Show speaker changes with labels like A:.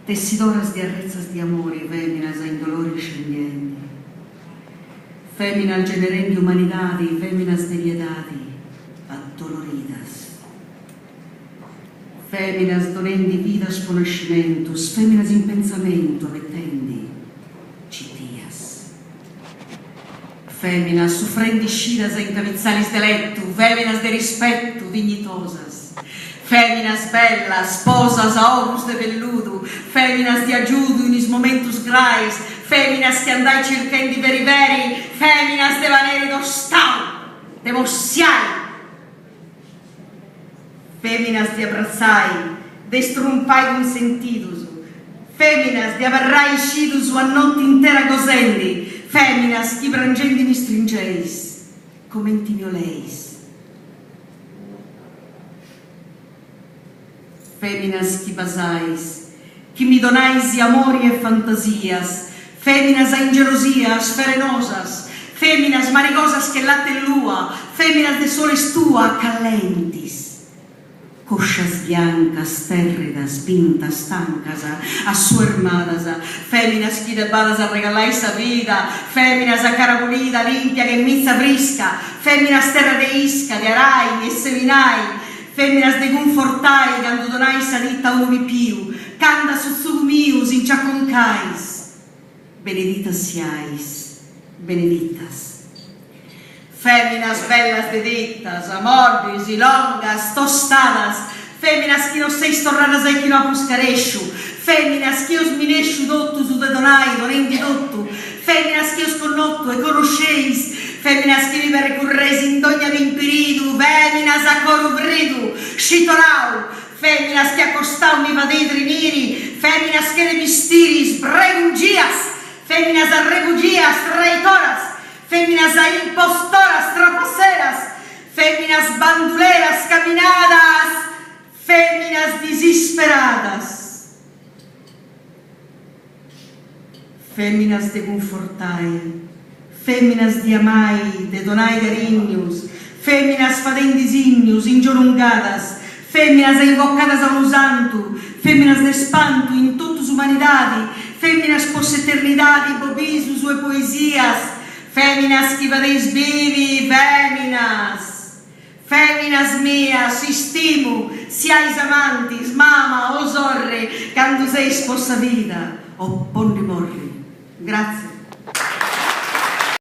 A: tessidoras de arrezzas de amore, feminas a indolori scendienti, feminas generendi humanidade, feminas de piedade, addoloridas, feminas donendi vidas conhecimentos, feminas in pensamento, vetendi, citias, feminas sufrendi sciras a incavizzales de letto, feminas de rispetto, dignitosas, feminas bellas, posas a horus de velludo, feminas de ajudo in is momentus grais, feminas che andai circhendi veri veri, feminas de vanere d'ostau, de mossiai, feminas de abraçai, de strumpai consentidos, feminas de abarrai scidus a notte intera gozendi, feminas che brangendi mi stringeis, comenti mioleis, feminas que basais, que me donais de amor e fantasias, feminas a ingelosias ferenosas, feminas marigosas que latte lua, feminas de soles tua, calentes, coxas biancas, térridas, pintas, tancas, assuermadas, feminas que debadas a regalais a vida, feminas a cara bonita, limpia, que mizza brisca, feminas terra de isca, de arai, de seminai, feminas de confortai, quando donai salita uno mi piu, canda sussurro mius in ciaconcais, beneditas siais, beneditas. Feminas bellas deditas, amordis, longas, tostadas, feminas que não seis torradas ai que não apuscarecho, feminas que os minescio dottus u de donai, donendi dottu, feminas que os connotto e conosceis, feminas que vive recurreis in dogna vimpiridu, feminas a coro bridu, scitorau, feminas que accostau mi vadedri miri, feminas que de mistiris, bregungias, feminas a rebugias, traitoras, feminas a impostoras, trapaceras, feminas banduleras, caminadas, feminas desesperadas, feminas de confortai, feminas de amai, de donai carinhos, feminas fadendi signos, ingiolungadas, feminas invocadas a un santo, feminas de espanto in totus humanidade, feminas posse eternidade, bobisus e poesias, feminas que vadeis vivi, feminas mias, estimo, siais amantes, mama, osorre, quando seis possa vida, o ponde morri. Grazie.